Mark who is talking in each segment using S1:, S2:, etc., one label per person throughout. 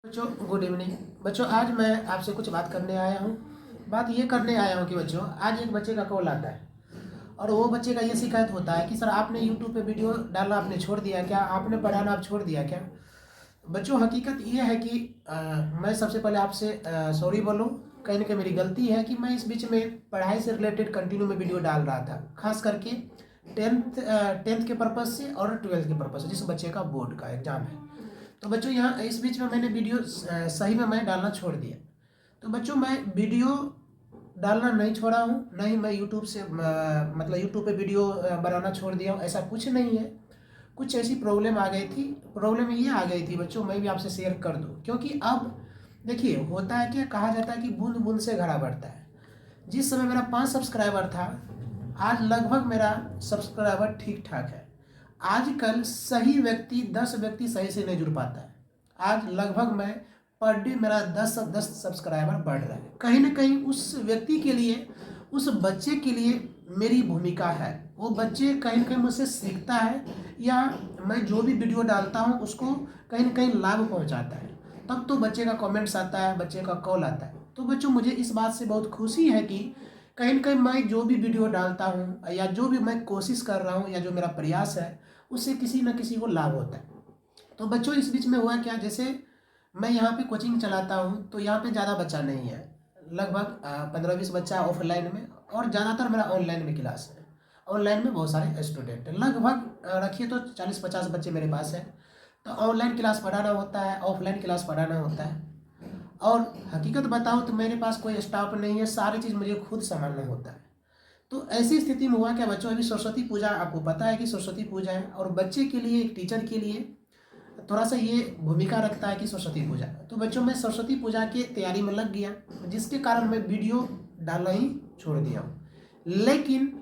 S1: बच्चों good evening. बच्चों आज मैं आपसे कुछ बात करने आया हूँ। बात ये करने आया हूँ कि बच्चों आज एक बच्चे का कॉल आता है और वो बच्चे का ये शिकायत होता है कि सर आपने यूट्यूब पे वीडियो डालना आपने छोड़ दिया क्या, आपने पढ़ाना आप छोड़ दिया क्या। बच्चों हकीकत ये है कि मैं सबसे पहले आपसे सॉरी बोलूँ। कहीं ना कहीं मेरी गलती है कि मैं इस बीच में पढ़ाई से रिलेटेड कंटिन्यू में वीडियो डाल रहा था, खास करके टेंथ के पर्पज़ से और ट्वेल्थ के पर्पज़ से, जिस बच्चे का बोर्ड का एग्ज़ाम है। तो बच्चों यहाँ इस बीच में मैंने वीडियो सही में मैं डालना छोड़ दिया। तो बच्चों मैं वीडियो डालना नहीं छोड़ा हूँ, ना ही मैं यूट्यूब से मतलब यूट्यूब पे वीडियो बनाना छोड़ दिया हूँ, ऐसा कुछ नहीं है। कुछ ऐसी प्रॉब्लम आ गई थी, प्रॉब्लम ये आ गई थी बच्चों, मैं भी आपसे शेयर कर दूँ। क्योंकि अब देखिए होता है क्या, कहा जाता है कि बूंद बूंद से घड़ा बढ़ता है। जिस समय मेरा 5 सब्सक्राइबर था, आज लगभग मेरा सब्सक्राइबर ठीक ठाक है। आजकल सही व्यक्ति 10 व्यक्ति सही से नहीं जुड़ पाता है। आज लगभग मैं पर डे मेरा 10 सब्सक्राइबर बढ़ रहा है। कहीं ना कहीं उस व्यक्ति के लिए, उस बच्चे के लिए मेरी भूमिका है। वो बच्चे कहीं ना कहीं मुझसे सीखता है, या मैं जो भी वीडियो डालता हूँ उसको कहीं ना कहीं लाभ पहुँचाता है। तब तो बच्चे का कमेंट्स आता है, बच्चे का कॉल आता है। तो बच्चों मुझे इस बात से बहुत खुशी है कि कहीं ना कहीं मैं जो भी वीडियो डालता हूँ या जो भी मैं कोशिश कर रहा हूँ या जो मेरा प्रयास है, उससे किसी न किसी को लाभ होता है। तो बच्चों इस बीच में हुआ क्या, जैसे मैं यहाँ पे कोचिंग चलाता हूँ तो यहाँ पे ज़्यादा बच्चा नहीं है, लगभग 15-20 बच्चा ऑफलाइन में, और ज़्यादातर मेरा ऑनलाइन में क्लास है। ऑनलाइन में बहुत सारे स्टूडेंट हैं, लगभग रखिए तो 40-50 बच्चे मेरे पास हैं। तो ऑनलाइन क्लास पढ़ाना होता है, ऑफलाइन क्लास पढ़ाना होता है। और हकीकत बताऊँ तो मेरे पास कोई स्टाफ नहीं है, सारी चीज़ मुझे खुद संभालना होता है। तो ऐसी स्थिति में हुआ क्या बच्चों, अभी सरस्वती पूजा, आपको पता है कि सरस्वती पूजा है, और बच्चे के लिए, एक टीचर के लिए थोड़ा सा ये भूमिका रखता है कि सरस्वती पूजा। तो बच्चों मैं सरस्वती पूजा की तैयारी में लग गया, जिसके कारण मैं वीडियो डालना ही छोड़ दिया हूँ। लेकिन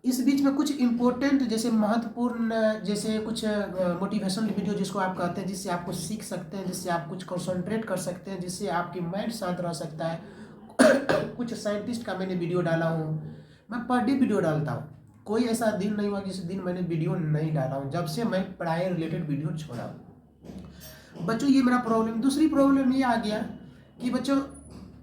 S1: इस बीच में कुछ इम्पोर्टेंट, जैसे महत्वपूर्ण, जैसे कुछ मोटिवेशनल वीडियो जिसको आप कहते हैं, जिससे आप कुछ सीख सकते हैं, जिससे आप कुछ कंसंट्रेट कर सकते हैं, जिससे आपकी माइंड शांत रह सकता है। कुछ साइंटिस्ट का मैंने वीडियो डाला हूँ। मैं पर डे वीडियो डालता हूँ, कोई ऐसा दिन नहीं हुआ जिस दिन मैंने वीडियो नहीं डाला हूँ, जब से मैं पढ़ाई रिलेटेड वीडियो छोड़ा हूँ। बच्चों ये मेरा प्रॉब्लम। दूसरी प्रॉब्लम ये आ गया कि बच्चों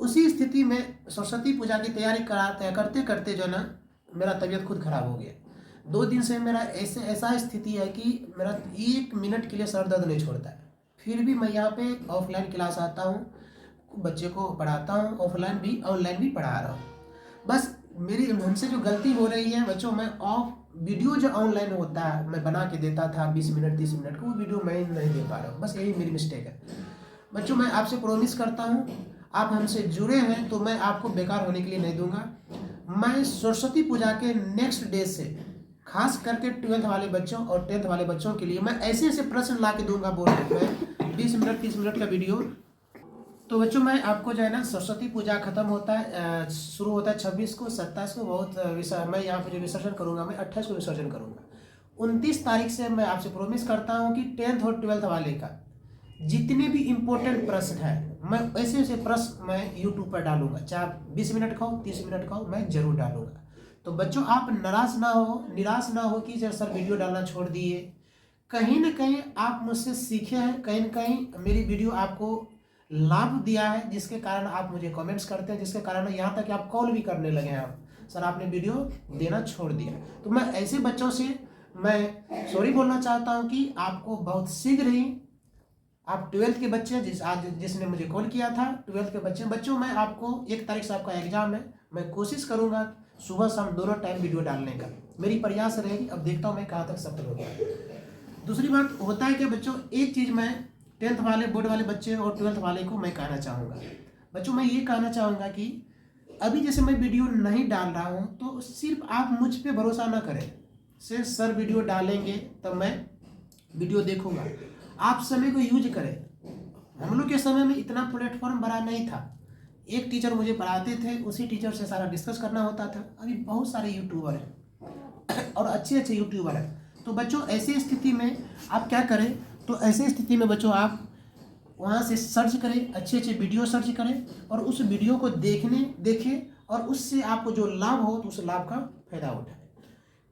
S1: उसी स्थिति में सरस्वती पूजा की तैयारी कराते करते करते जो ना मेरा तबीयत खुद खराब हो गया। 2 दिन से मेरा ऐसा स्थिति है कि मेरा 1 मिनट के लिए सर दर्द नहीं छोड़ता है। फिर भी मैं यहाँ पे ऑफलाइन क्लास आता हूँ, बच्चे को पढ़ाता हूँ, ऑफलाइन भी ऑनलाइन भी पढ़ा रहा हूँ। बस मेरी हमसे जो गलती हो रही है बच्चों, मैं ऑफ वीडियो जो ऑनलाइन होता है मैं बना के देता था 20 मिनट 30 मिनट को, वो वीडियो मैं नहीं दे पा रहा हूँ। बस यही मेरी मिस्टेक है। बच्चों मैं आपसे प्रॉमिस करता हूँ, आप हमसे जुड़े हैं तो मैं आपको बेकार होने के लिए नहीं दूंगा। मैं सरस्वती पूजा के नेक्स्ट डे से खास करके 12th वाले बच्चों और 10th वाले बच्चों के लिए मैं ऐसे ऐसे प्रश्न ला के दूंगा बोर्ड में, 20 मिनट 30 मिनट का वीडियो। तो बच्चों मैं आपको जो है ना, सरस्वती पूजा खत्म होता है, शुरू होता है 26 को, 27 को बहुत मैं यहाँ पे जो विसर्जन करूँगा, मैं 28 को विसर्जन करूँगा। 29 तारीख से मैं आपसे प्रॉमिस करता हूँ कि 10th और 12th वाले का जितने भी इम्पोर्टेंट प्रश्न है, मैं ऐसे ऐसे प्रश्न मैं यूट्यूब पर डालूंगा, चाहे 20 मिनट का हो 30 मिनट का हो, मैं जरूर डालूंगा। तो बच्चों आप नाराज ना हो, निराश ना हो कि सर वीडियो डालना छोड़ दिए। कहीं ना कहीं आप मुझसे सीखे हैं, कहीं ना कहीं मेरी वीडियो आपको लाभ दिया है, जिसके कारण आप मुझे कमेंट्स करते हैं, जिसके कारण यहाँ तक कि आप कॉल भी करने लगे हैं, आप सर आपने वीडियो देना छोड़ दिया। तो मैं ऐसे बच्चों से मैं सॉरी बोलना चाहता हूँ कि आपको बहुत शीघ्र ही, आप 12th के बच्चे जिसने मुझे कॉल किया था, 12th के बच्चों मैं आपको 1 तारीख से आपका एग्जाम है, मैं कोशिश करूंगा सुबह शाम दोनों टाइम वीडियो डालने का, मेरी प्रयास रहेगी। अब देखता हूँ मैं कहाँ तक सफल हो गया। दूसरी बात होता है कि बच्चों एक चीज़ मैं 10th वाले बोर्ड वाले बच्चे और 12th वाले को मैं कहना चाहूँगा। बच्चों मैं ये कहना चाहूँगा कि अभी जैसे मैं वीडियो नहीं डाल रहा हूँ तो सिर्फ आप मुझ पर भरोसा ना करें, से सर वीडियो डालेंगे तब मैं वीडियो देखूंगा। आप समय को यूज करें। हम लोग के समय में इतना प्लेटफॉर्म बड़ा नहीं था, एक टीचर मुझे पढ़ाते थे, उसी टीचर से सारा डिस्कस करना होता था। अभी बहुत सारे यूट्यूबर हैं और अच्छे अच्छे यूट्यूबर हैं। तो बच्चों ऐसी स्थिति में आप क्या करें, तो ऐसी स्थिति में बच्चों आप वहाँ से सर्च करें, अच्छे अच्छे वीडियो सर्च करें और उस वीडियो को देखें और उससे आपको जो लाभ हो तो उस लाभ का फायदा उठाएं।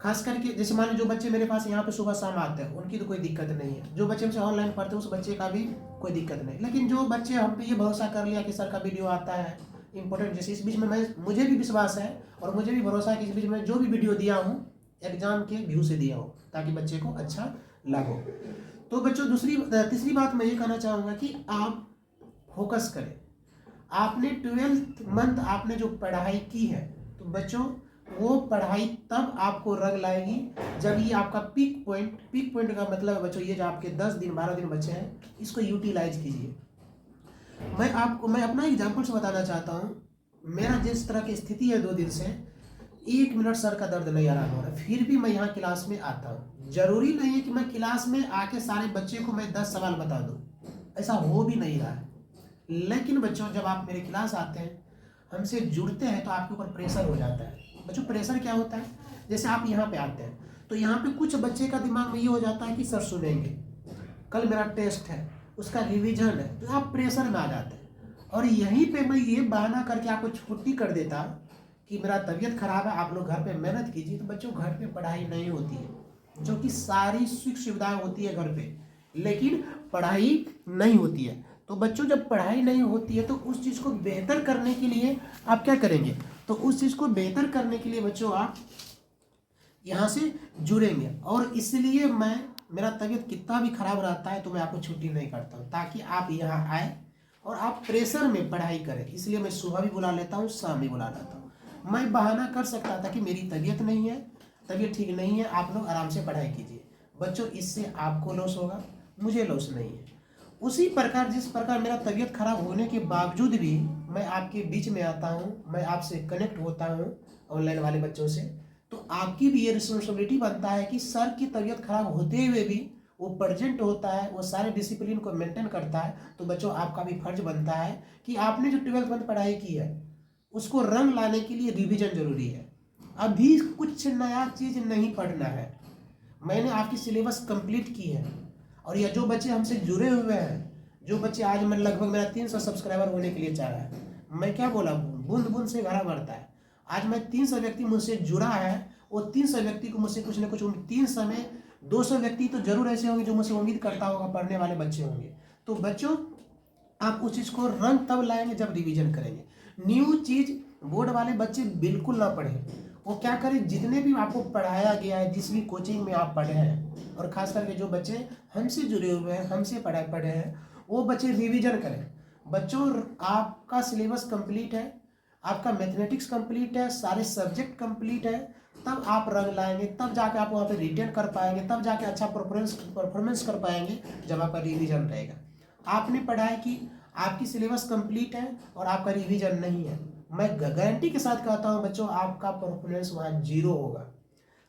S1: खास करके जैसे मान लो जो बच्चे मेरे पास यहाँ पे सुबह शाम आते हैं उनकी तो कोई दिक्कत नहीं है, जो बच्चे हमसे ऑनलाइन पढ़ते हैं उस बच्चे का भी कोई दिक्कत नहीं। लेकिन जो बच्चे हम पे ये भरोसा कर लिया कि सर का वीडियो आता है इंपॉर्टेंट, जैसे इस बीच में मुझे भी विश्वास है और मुझे भी भरोसा है कि इस बीच में जो भी वीडियो दिया हूँ एग्जाम के व्यू से दिया हो ताकि बच्चे को अच्छा लगो। तो बच्चों तीसरी बात मैं ये कहना चाहूँगा कि आप फोकस करें। आपने 12th मंथ आपने जो पढ़ाई की है तो बच्चों वो पढ़ाई तब आपको रंग लाएगी जब ये आपका पीक पॉइंट का मतलब है बच्चों ये जो आपके 10 दिन 12 दिन बचे हैं इसको यूटिलाइज कीजिए। मैं अपना एग्जाम्पल से बताना चाहता हूँ। मेरा जिस तरह की स्थिति है 2 दिन से 1 मिनट सर का दर्द नहीं आराम हो रहा, फिर भी मैं यहाँ क्लास में आता हूँ। जरूरी नहीं है कि मैं क्लास में आके सारे बच्चे को मैं 10 सवाल बता दूँ, ऐसा हो भी नहीं रहा है। लेकिन बच्चों जब आप मेरे क्लास आते हैं हमसे जुड़ते हैं तो आपके ऊपर प्रेशर हो जाता है। बच्चों प्रेशर क्या होता है, जैसे आप यहाँ पे आते हैं तो यहाँ पे कुछ बच्चे का दिमाग में ये हो जाता है कि सर सुनेंगे, कल मेरा टेस्ट है, उसका रिवीजन है, तो आप प्रेशर में आ जाते हैं। और यहीं पे मैं ये बहाना करके आपको छुट्टी कर देता कि मेरा तबीयत खराब है, आप लोग घर पे मेहनत कीजिए, तो बच्चों घर पे पढ़ाई नहीं होती है, जो कि सारी सुख सुविधाएं होती है घर पे, लेकिन पढ़ाई नहीं होती है। तो बच्चों जब पढ़ाई नहीं होती है तो उस चीज़ को बेहतर करने के लिए आप क्या करेंगे, तो उस चीज़ को बेहतर करने के लिए बच्चों आप यहाँ से जुड़ेंगे। और इसलिए मेरा तबीयत कितना भी खराब रहता है तो मैं आपको छुट्टी नहीं करता हूँ ताकि आप यहाँ आए और आप प्रेशर में पढ़ाई करें। इसलिए मैं सुबह भी बुला लेता हूँ, शाम भी बुला लेता हूँ। मैं बहाना कर सकता था कि मेरी तबीयत नहीं है, तबीयत ठीक नहीं है, आप लोग आराम से पढ़ाई कीजिए। बच्चों इससे आपको लॉस होगा, मुझे लॉस नहीं है। उसी प्रकार जिस प्रकार मेरा तबीयत खराब होने के बावजूद भी मैं आपके बीच में आता हूँ, मैं आपसे कनेक्ट होता हूँ ऑनलाइन वाले बच्चों से, तो आपकी भी ये रिस्पॉन्सिबिलिटी बनता है कि सर की तबीयत खराब होते हुए भी वो प्रेजेंट होता है, वो सारे डिसिप्लिन को मेंटेन करता है। तो बच्चों आपका भी फर्ज बनता है कि आपने जो 12th मंथ पढ़ाई की है उसको रंग लाने के लिए रिविजन जरूरी है। अभी कुछ नया चीज़ नहीं पढ़ना है, मैंने आपकी सिलेबस कंप्लीट की है। और यह जो बच्चे हमसे जुड़े हुए हैं, जो बच्चे आज मैं लगभग मेरा 300 सब्सक्राइबर होने के लिए चाह रहा है, मैं क्या बोला, बूंद बूंद से घड़ा भरता है। आज मैं 300 व्यक्ति मुझसे जुड़ा है, वो 300 व्यक्ति को मुझसे कुछ ना कुछ 300 में 200 व्यक्ति तो जरूर ऐसे होंगे जो मुझसे उम्मीद करता होगा, पढ़ने वाले बच्चे होंगे। तो बच्चों आप उस चीज़ को रंग तब लाएंगे जब रिवीजन करेंगे। न्यू चीज़ बोर्ड वाले बच्चे बिल्कुल ना पढ़ें, वो क्या करें, जितने भी आपको पढ़ाया गया है, जिस भी कोचिंग में आप पढ़े हैं, और खास करके जो बच्चे हमसे जुड़े हुए हैं, हमसे पढ़े हैं, वो बच्चे रिवीजन करें। बच्चों आपका सिलेबस कंप्लीट है, आपका मैथमेटिक्स कंप्लीट है, सारे सब्जेक्ट कंप्लीट है, तब आप रंग लाएंगे, तब जाके आप वहाँ पे रिटेन कर पाएंगे, तब जाके अच्छा परफॉर्मेंस कर पाएंगे जब आपका रिवीजन रहेगा। आपने पढ़ाई की, आपकी सिलेबस कंप्लीट है और आपका रिवीजन नहीं है, मैं गारंटी के साथ कहता हूँ बच्चों आपका परफॉर्मेंस वहाँ 0 होगा।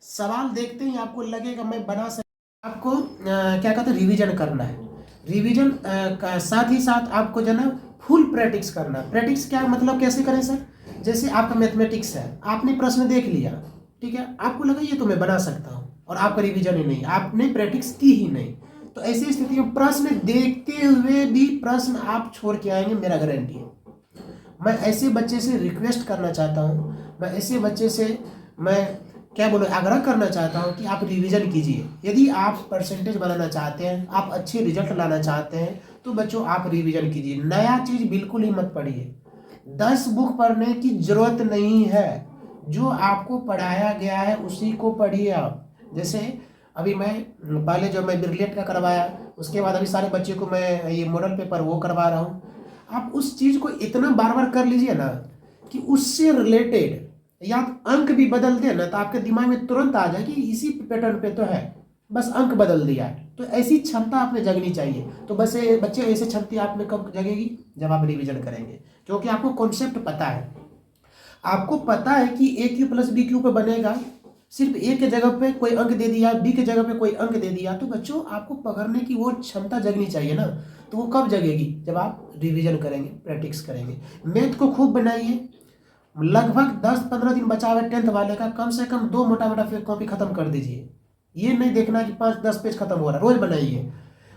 S1: सवाल देखते ही आपको लगेगा मैं बना सकता। आपको क्या कहते हैं, रिवीजन करना है। रिवीजन का साथ ही साथ आपको जो है फुल प्रैक्टिस करना है। प्रैक्टिस क्या मतलब, कैसे करें सर, जैसे आपका मैथमेटिक्स है, आपने प्रश्न देख लिया, ठीक है, आपको लगा ये तो मैं बना सकता हूँ, और आपका रिवीजन ही नहीं, आपने प्रैक्टिस की ही नहीं, तो ऐसी स्थिति में प्रश्न देखते हुए भी प्रश्न आप छोड़ के आएंगे, मेरा गारंटी है। मैं ऐसे बच्चे से रिक्वेस्ट करना चाहता हूँ, मैं ऐसे बच्चे से मैं क्या बोलो आग्रह करना चाहता हूँ कि आप रिवीजन कीजिए। यदि आप परसेंटेज बनाना चाहते हैं, आप अच्छे रिजल्ट लाना चाहते हैं, तो बच्चों आप रिवीजन कीजिए। नया चीज़ बिल्कुल ही मत पढ़िए, 10 बुक पढ़ने की जरूरत नहीं है, जो आपको पढ़ाया गया है उसी को पढ़िए आप। जैसे अभी मैं पहले जो मैं ब्रिलियंट का करवाया, उसके बाद अभी सारे बच्चे को मैं ये मॉडल पेपर वो करवा रहा हूँ। आप उस चीज़ को इतना बार बार कर लीजिए ना कि उससे रिलेटेड या अंक भी बदल दे ना तो आपके दिमाग में तुरंत आ जाए कि इसी पैटर्न पे तो है, बस अंक बदल दिया है। तो ऐसी क्षमता आप में जगनी चाहिए। तो बस बच्चे ऐसी क्षमता आप में कब जगेगी, जब आप रिवीजन करेंगे, क्योंकि आपको कॉन्सेप्ट पता है। आपको पता है कि ए क्यू प्लस बी क्यू पे बनेगा, सिर्फ ए के जगह पे कोई अंक दे दिया, बी के जगह पे कोई अंक दे दिया, तो बच्चों आपको पकड़ने की वो क्षमता जगनी चाहिए ना। तो वो कब जगेगी, जब आप रिवीजन करेंगे, प्रैक्टिस करेंगे। मैथ को खूब बनाइए, लगभग 10-15 दिन बचा हुआ 10th वाले का, कम से कम 2 मोटा मोटा कॉपी खत्म कर दीजिए। ये नहीं देखना कि 5-10 पेज खत्म हो रहा, रोज बनाइए।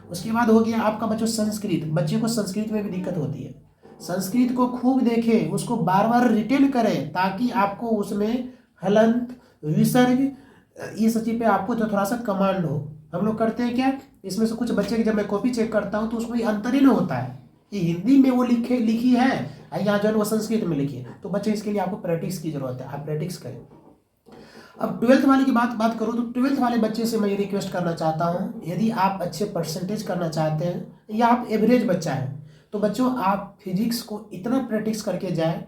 S1: उसके बाद हो गया आपका बच्चों संस्कृत। बच्चे को संस्कृत में भी दिक्कत होती है, संस्कृत को खूब देखें, उसको बार बार रिटेन करें, ताकि आपको उसमें हलंत, विसर्ग, ये सच्ची पे आपको तो थोड़ा सा कमांड हो। हम लोग करते हैं क्या, इसमें से कुछ बच्चे की जब मैं कॉपी चेक करता हूँ तो उसमें अंतर ही नहीं होता है कि हिंदी में वो लिखी है या जो वो संस्कृत में लिखी है। तो बच्चे इसके लिए आपको प्रैक्टिस की जरूरत है, आप प्रैक्टिस करें। अब 12th वाले की बात करूँ तो 12th वाले बच्चे से मैं ये रिक्वेस्ट करना चाहता हूँ, यदि आप अच्छे परसेंटेज करना चाहते हैं या आप एवरेज बच्चा है तो बच्चों आप फिजिक्स को इतना प्रैक्टिस करके जाएं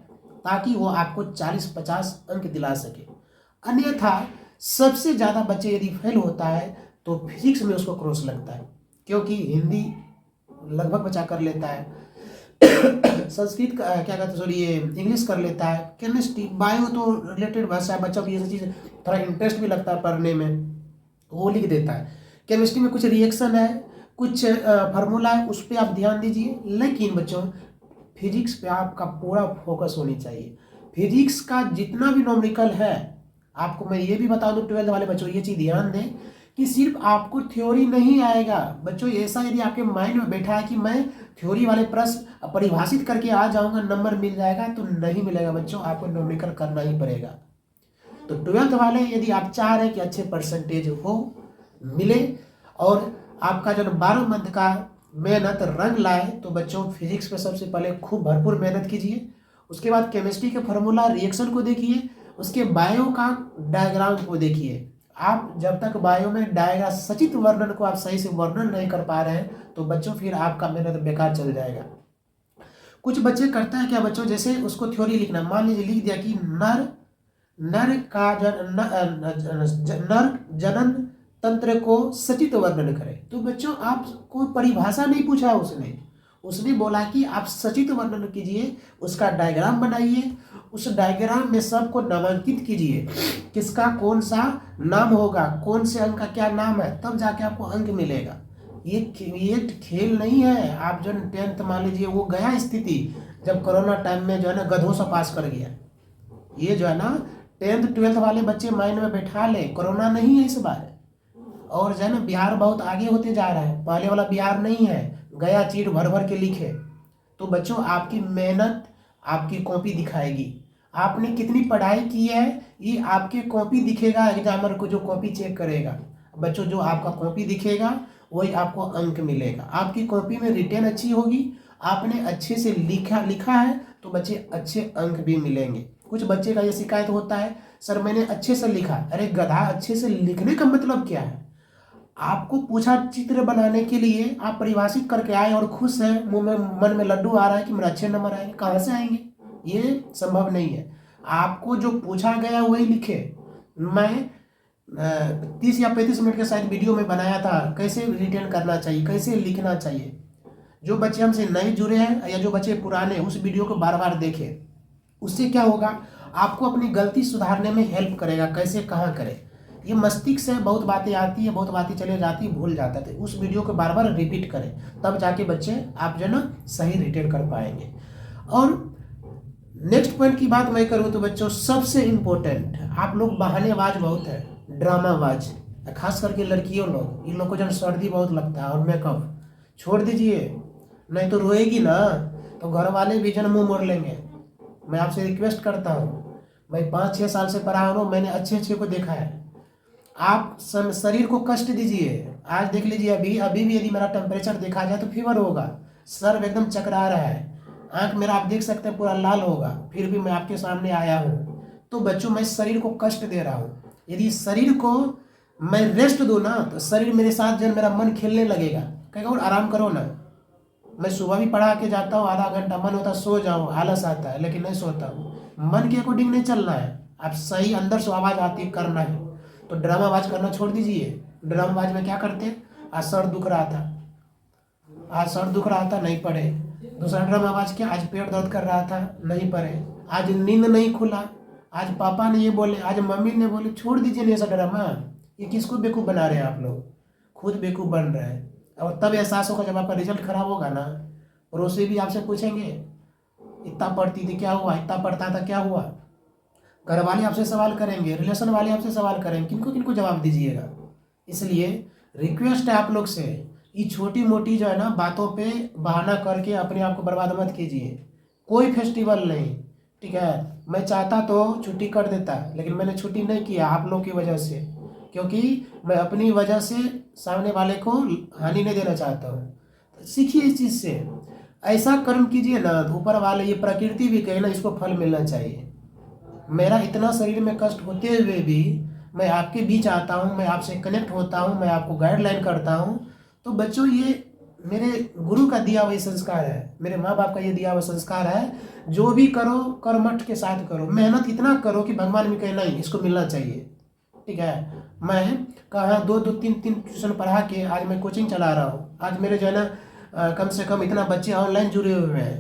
S1: ताकि वो आपको 40-50 अंक दिला सके। अन्यथा सबसे ज़्यादा बच्चे यदि फेल होता है तो फिजिक्स में उसको क्रॉस लगता है, क्योंकि हिंदी लगभग बच्चा कर लेता है, संस्कृत का क्या कहते हैं सॉरी ये इंग्लिश कर लेता है, केमिस्ट्री बायो तो रिलेटेड भाषा है, बच्चा को ये सब चीज़ थोड़ा इंटरेस्ट भी लगता है पढ़ने में, वो लिख देता है। केमिस्ट्री में कुछ रिएक्शन है, कुछ फार्मूला है, उस पर आप ध्यान दीजिए। लेकिन बच्चों फिजिक्स पे आपका पूरा फोकस होनी चाहिए। फिजिक्स का जितना भी न्यूमेरिकल है, आपको मैं ये भी बता दूं 12th वाले बच्चों ये चीज़ ध्यान दें कि सिर्फ आपको थ्योरी नहीं आएगा बच्चों। ऐसा यदि आपके माइंड में बैठा है कि मैं थ्योरी वाले प्रश्न परिभाषित करके आ जाऊंगा नंबर मिल जाएगा, तो नहीं मिलेगा बच्चों, आपको न्यूमेरिकल करना ही पड़ेगा। तो 12th वाले यदि आप चाह रहे हैं कि अच्छे परसेंटेज हो मिले और आपका जो 12 मंथ का मेहनत रंग लाए, तो बच्चों फिजिक्स पे सबसे पहले खूब भरपूर मेहनत कीजिए। उसके बाद केमिस्ट्री के फार्मूला रिएक्शन को देखिए, उसके बायो का डायग्राम को देखिए। आप जब तक बायो में डायग्राम सचित्र वर्णन को आप सही से वर्णन नहीं कर पा रहे हैं तो बच्चों फिर आपका मेहनत बेकार चल जाएगा। कुछ बच्चे करते हैं क्या बच्चों, जैसे उसको थ्योरी लिखना, मान लीजिए लिख दिया कि नर का नर जनन तंत्र को सचित्र वर्णन करें, तो बच्चों आपको परिभाषा नहीं पूछा उसने बोला कि आप सचित्र वर्णन कीजिए, उसका डायग्राम बनाइए, उस डायग्राम में सबको नामांकित कीजिए, किसका कौन सा नाम होगा, कौन से अंक का क्या नाम है, तब जाके आपको अंक मिलेगा। ये खेल नहीं है। आप जो 10th मान लीजिए वो गया स्थिति जब कोरोना टाइम में जो है ना गधों से पास कर गया, ये जो है ना 10th 12th वाले बच्चे माइंड में बैठा ले, कोरोना नहीं है इस बार। और जो है ना बिहार बहुत आगे होते जा रहा है, पहले वाला बिहार नहीं है, गया चीट भर भर के लिखे। तो बच्चों आपकी मेहनत आपकी कॉपी दिखाएगी, आपने कितनी पढ़ाई की है ये आपके कॉपी दिखेगा, एग्जामिनर को जो कॉपी चेक करेगा बच्चों, जो आपका कॉपी दिखेगा वही आपको अंक मिलेगा। आपकी कॉपी में रिटेन अच्छी होगी, आपने अच्छे से लिखा है तो बच्चे अच्छे अंक भी मिलेंगे। कुछ बच्चे का ये शिकायत होता है, सर मैंने अच्छे से लिखा, अरे गधा अच्छे से लिखने का मतलब क्या है? आपको पूछा चित्र बनाने के लिए, आप परिभाषित करके आए और खुश हैं, मुंह में मन में लड्डू आ रहा है कि मेरे अच्छे नंबर आएंगे, कहाँ से आएंगे? ये संभव नहीं है। आपको जो पूछा गया वही लिखे। मैं 30 या 35 मिनट के शायद वीडियो में बनाया था कैसे रिटेन करना चाहिए, कैसे लिखना चाहिए। जो बच्चे हमसे नहीं जुड़े हैं या जो बच्चे पुराने, उस वीडियो को बार बार देखें। उससे क्या होगा, आपको अपनी गलती सुधारने में हेल्प करेगा, कैसे कहाँ करें। ये मस्तिष्क से बहुत बातें आती है, बहुत बातें चले जाती है, भूल जाता है। उस वीडियो को बार बार रिपीट करें, तब जाके बच्चे आप जो ना सही रिटेन कर पाएंगे। और नेक्स्ट पॉइंट की बात मैं करूँ तो बच्चों सबसे इम्पोर्टेंट, आप लोग बहानेबाज बहुत है, ड्रामाबाज, खास करके लड़कियों लोग, इन लोग को जब सर्दी बहुत लगता है और मेकअप छोड़ दीजिए, नहीं तो रोएगी ना तो घर वाले भी जन मुँह मोड़ लेंगे। मैं आपसे रिक्वेस्ट करता हूँ, मैं 5-6 साल से पढ़ा हूँ, मैंने अच्छे को देखा है। आप शरीर को कष्ट दीजिए। आज देख लीजिए, अभी भी यदि मेरा टेम्परेचर देखा जाए तो फीवर होगा, सर एकदम चकरा रहा है, आंख मेरा आप देख सकते हैं पूरा लाल होगा, फिर भी मैं आपके सामने आया हूँ। तो बच्चों मैं शरीर को कष्ट दे रहा हूँ, यदि शरीर को मैं रेस्ट दूँ ना तो शरीर मेरे साथ जब मेरा मन खेलने लगेगा, कहेगा और आराम करो ना। मैं सुबह भी पढ़ा के जाता हूँ, आधा घंटा मन होता सो जाऊँ, आलस आता है, लेकिन नहीं सोता हूँ। मन के अकॉर्डिंग नहीं चलना है, आप सही अंदर से आवाज़ आती है करना है। तो ड्रामाबाज करना छोड़ दीजिए। ड्रामाबाज में क्या करते हैं, आज सर दुख रहा था नहीं पढ़े। दूसरा ड्रामाबाज क्या, आज पेट दर्द कर रहा था नहीं पढ़े, आज नींद नहीं खुला, आज पापा ने ये बोले, आज मम्मी ने बोले। छोड़ दीजिए नहीं ऐसा ड्रामा, ये किसको बेवकूफ़ बना रहे हैं आप लोग, खुद बेवकूफ़ बन रहे हैं। और तब एहसास होगा जब आपका रिजल्ट खराब होगा ना, पड़ोसी भी आपसे पूछेंगे इतना पढ़ती थी क्या हुआ, इतना पढ़ता था क्या हुआ। घर वाले आपसे सवाल करेंगे, रिलेशन वाले आपसे सवाल करेंगे, किनको किनको जवाब दीजिएगा। इसलिए रिक्वेस्ट है आप लोग से, ये छोटी मोटी जो है ना बातों पे बहाना करके अपने आप को बर्बाद मत कीजिए। कोई फेस्टिवल नहीं, ठीक है, मैं चाहता तो छुट्टी कर देता, लेकिन मैंने छुट्टी नहीं किया आप लोग की वजह से। क्योंकि मैं अपनी वजह से सामने वाले को हानि नहीं देना चाहता हूँ। तो सीखिए इस चीज़ से, ऐसा कर्म कीजिए ना तो ऊपर वाले, ये प्रकृति भी कहे ना, इसको फल मिलना चाहिए। मेरा इतना शरीर में कष्ट होते हुए भी मैं आपके बीच आता हूँ, मैं आपसे कनेक्ट होता हूँ, मैं आपको गाइडलाइन करता हूँ। तो बच्चों, ये मेरे गुरु का दिया हुआ संस्कार है, मेरे माँ बाप का ये दिया हुआ संस्कार है। जो भी करो कर्मठ के साथ करो, मेहनत इतना करो कि भगवान भी कहे नहीं इसको मिलना चाहिए। ठीक है, मैं कहाँ दो दो तीन तीन ट्यूशन पढ़ा के आज मैं कोचिंग चला रहा हूँ। आज मेरे जो है ना कम से कम इतना बच्चे ऑनलाइन जुड़े हुए हैं।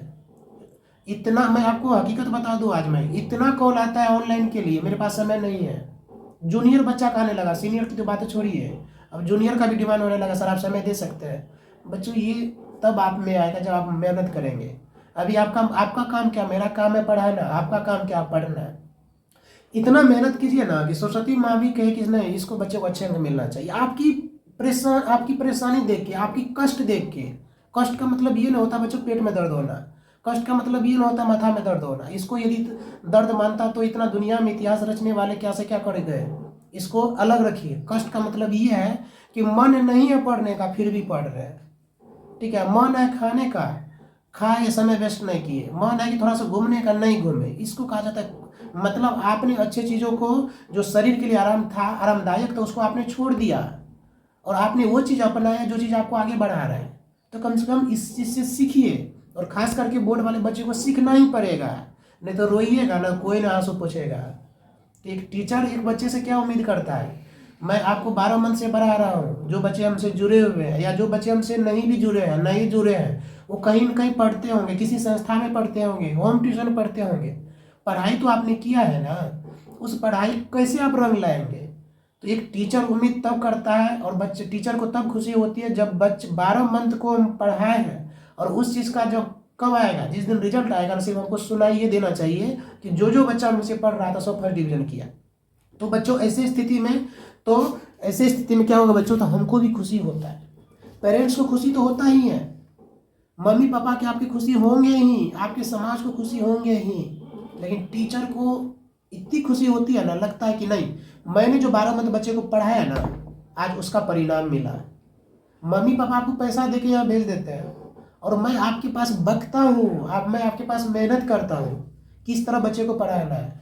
S1: इतना मैं आपको हकीकत बता दूं, आज मैं इतना कॉल आता है ऑनलाइन के लिए, मेरे पास समय नहीं है। जूनियर बच्चा का आने लगा, सीनियर की तो बात छोड़िए, अब जूनियर का भी डिमांड होने लगा, सर आप समय दे सकते हैं। बच्चों, ये तब आप में आएगा जब आप मेहनत करेंगे। अभी आपका काम क्या, मेरा काम है पढ़ाना, आपका काम क्या, पढ़ना है। इतना मेहनत कीजिए ना कि सरस्वती माँ भी कहे कि नहीं, इसको बच्चे को अच्छे अंक मिलना चाहिए। आपकी परेशानी देख के, आपकी कष्ट देख के, कष्ट का मतलब ये ना होता बच्चों पेट में दर्द होना, कष्ट का मतलब ये ना होता माथा में दर्द होना। इसको यदि दर्द मानता तो इतना दुनिया में इतिहास रचने वाले क्या से क्या कर गए। इसको अलग रखिए। कष्ट का मतलब ये है कि मन नहीं है पढ़ने का फिर भी पढ़ रहे हैं। ठीक है, मन है खाने का, खाए, समय वेस्ट नहीं किए। मन है कि थोड़ा सा घूमने का, नहीं घूमे, इसको कहा जाता है। मतलब आपने अच्छे चीज़ों को, जो शरीर के लिए आराम था, आरामदायक था, उसको आपने छोड़ दिया और आपने वो चीज़ अपनाया जो चीज़ आपको आगे बढ़ा रहा है। तो कम से कम इस चीज़ से सीखिए। और खास करके बोर्ड वाले बच्चे को सीखना ही पड़ेगा, नहीं तो रोइएगा ना, कोई ना आंसू पूछेगा। तो एक टीचर एक बच्चे से क्या उम्मीद करता है। मैं आपको 12 मंथ से पढ़ा रहा हूँ, जो बच्चे हमसे जुड़े हुए हैं या जो बच्चे हमसे नहीं भी जुड़े हैं, नहीं जुड़े हैं, वो कहीं न कहीं पढ़ते होंगे, किसी संस्था में पढ़ते होंगे, होम ट्यूशन पढ़ते होंगे। पढ़ाई तो आपने किया है ना, उस पढ़ाई कैसे आप रंग लाएंगे। तो एक टीचर उम्मीद तब करता है और बच्चे, टीचर को तब खुशी होती है जब बच्चे 12 मंथ को हम पढ़ाए हैं, और उस चीज़ का जब कब आएगा, जिस दिन रिजल्ट आएगा, सिर्फ हमको सुनाई ये देना चाहिए कि जो जो बच्चा मुझसे पढ़ रहा था सब फर्स्ट डिवीजन किया। तो बच्चों, ऐसे स्थिति में क्या होगा बच्चों, तो हमको भी खुशी होता है, पेरेंट्स को खुशी तो होता ही है, मम्मी पापा के आपकी खुशी होंगे ही, आपके समाज को खुशी होंगे ही। लेकिन टीचर को इतनी खुशी होती है ना, लगता है कि नहीं, मैंने जो 12 मंथ बच्चे को पढ़ाया ना, आज उसका परिणाम मिला। मम्मी पापा आपको पैसा दे के यहाँ भेज देते हैं और मैं आपके पास बकता हूँ, मैं आपके पास मेहनत करता हूँ किस तरह बच्चे को पढ़ाना है।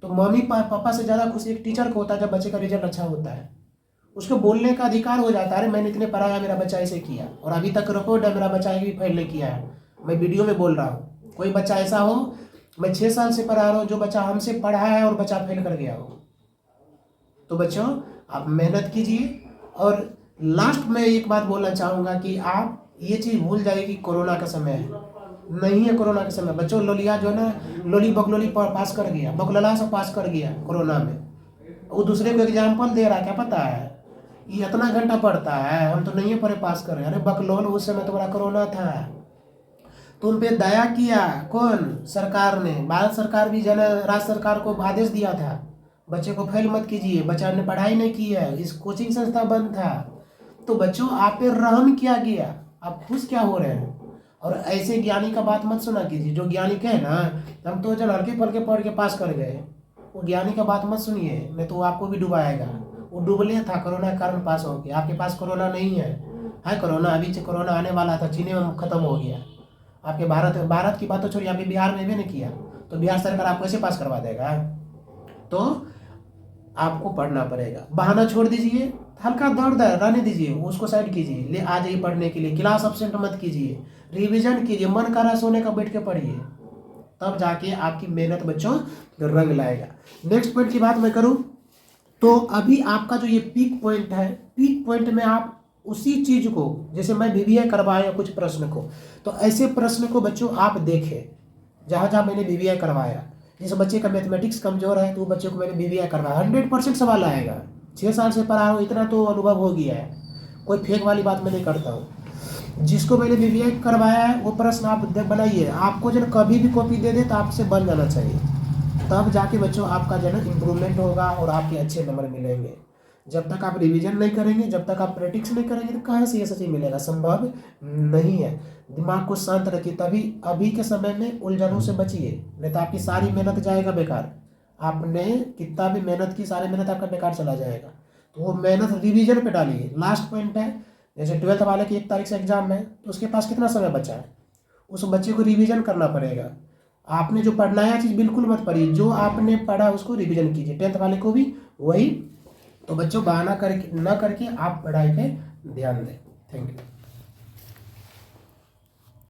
S1: तो मम्मी पापा से ज़्यादा खुशी एक टीचर को होता है जब बच्चे का रिजल्ट अच्छा होता है। उसको बोलने का अधिकार हो जाता है, अरे मैंने इतने पढ़ाया, मेरा बच्चा ऐसे किया, और अभी तक रिकॉर्ड है, मेरा बच्चा भी फेल नहीं किया है। मैं वीडियो में बोल रहा हूँ, कोई बच्चा ऐसा हो, मैं 6 साल से पढ़ा रहा हूँ, जो बच्चा हमसे पढ़ा है और बच्चा फेल कर गया हो। तो बच्चों, आप मेहनत कीजिए। और लास्ट में एक बात बोलना चाहूँगा कि आप ये चीज़ भूल जाइए कि कोरोना का समय है, नहीं है कोरोना का समय। बच्चों, लोलिया जो है ना, लोली बकलोली पास कर गया, बकलोला से पास कर गया कोरोना में, वो दूसरे को एग्जाम्पल दे रहा है, क्या पता है ये इतना घंटा पढ़ता है, हम तो नहीं पढ़े पास कर रहे। अरे बकलोल, उस समय तुम्हारा कोरोना था, तुम पे दया किया कौन, सरकार ने। भारत सरकार भी जन राज्य सरकार को आदेश दिया था बच्चे को फेल मत कीजिए, बच्चा ने पढ़ाई नहीं की है, इस कोचिंग संस्था बंद था। तो बच्चों, आप पे रहम किया गया, आप खुश क्या हो रहे हैं। और ऐसे ज्ञानी का बात मत सुना कीजिए, जो ज्ञानी कहे ना हम तो जब हल्के फुल्के पढ़ के पास कर गए, वो ज्ञानी का बात मत सुनिए, नहीं तो वो आपको भी डुबाएगा। वो डूबले था, कोरोना के कारण पास हो गया। आपके पास कोरोना नहीं है कोरोना, अभी कोरोना आने वाला था, चीन में खत्म हो गया। आपके भारत की बात तो छोड़िए, अभी बिहार में भी नहीं किया, तो बिहार सरकार आपको कैसे पास करवा देगा। तो आपको पढ़ना पड़ेगा, बहाना छोड़ दीजिए, हल्का दर्द है रहने दीजिए, उसको साइड कीजिए, ले आ जाइए पढ़ने के लिए, क्लास अब्सेंट मत कीजिए, रिवीजन कीजिए, मन कर रहा सोने का बैठ के पढ़िए, तब जाके आपकी मेहनत बच्चों रंग लाएगा। नेक्स्ट पॉइंट की बात मैं करूं तो अभी आपका जो ये पीक पॉइंट है, पीक पॉइंट में आप उसी चीज को, जैसे मैं बीबीए करवाया कुछ प्रश्न को, तो ऐसे प्रश्न को बच्चों आप देखें जहाँ जहाँ मैंने बीबीए करवाया। जैसे बच्चे का मैथमेटिक्स कमजोर है तो बच्चे को मैंने बीबीए करवाया, 100% सवाल आएगा। 6 साल से पढ़ा हूँ, इतना तो अनुभव हो गया है, कोई फेक वाली बात मैं नहीं करता हूँ। जिसको मैंने बीबीए करवाया है वो प्रश्न आप बनाइए, आपको जो कभी भी कॉपी दे दे तो आपसे बन जाना चाहिए, तब जाके बच्चों आपका जो है इम्प्रूवमेंट होगा और आपके अच्छे नंबर मिलेंगे। जब तक आप रिवीजन नहीं करेंगे, जब तक आप प्रैक्टिस नहीं करेंगे, तो कहाँ से ये सच मिलेगा, संभव नहीं है। दिमाग को शांत रखिए, तभी अभी के समय में उलझनों से बचिए, नहीं तो आपकी सारी मेहनत जाएगा बेकार। आपने कितना भी मेहनत की, सारी मेहनत आपका बेकार चला जाएगा। वो मेहनत रिवीजन पे डालिए। लास्ट पॉइंट है, जैसे 12th वाले की 1 तारीख से एग्जाम है, तो उसके पास कितना समय बचा है, उस बच्चे को रिवीजन करना पड़ेगा। आपने जो पढ़ना है चीज़ बिल्कुल मत पढ़िए, जो आपने पढ़ा उसको रिवीजन कीजिए। 10th वाले को भी वही। तो बच्चों बहाना करके ना करके आप पढ़ाई पे ध्यान दें। Thank you.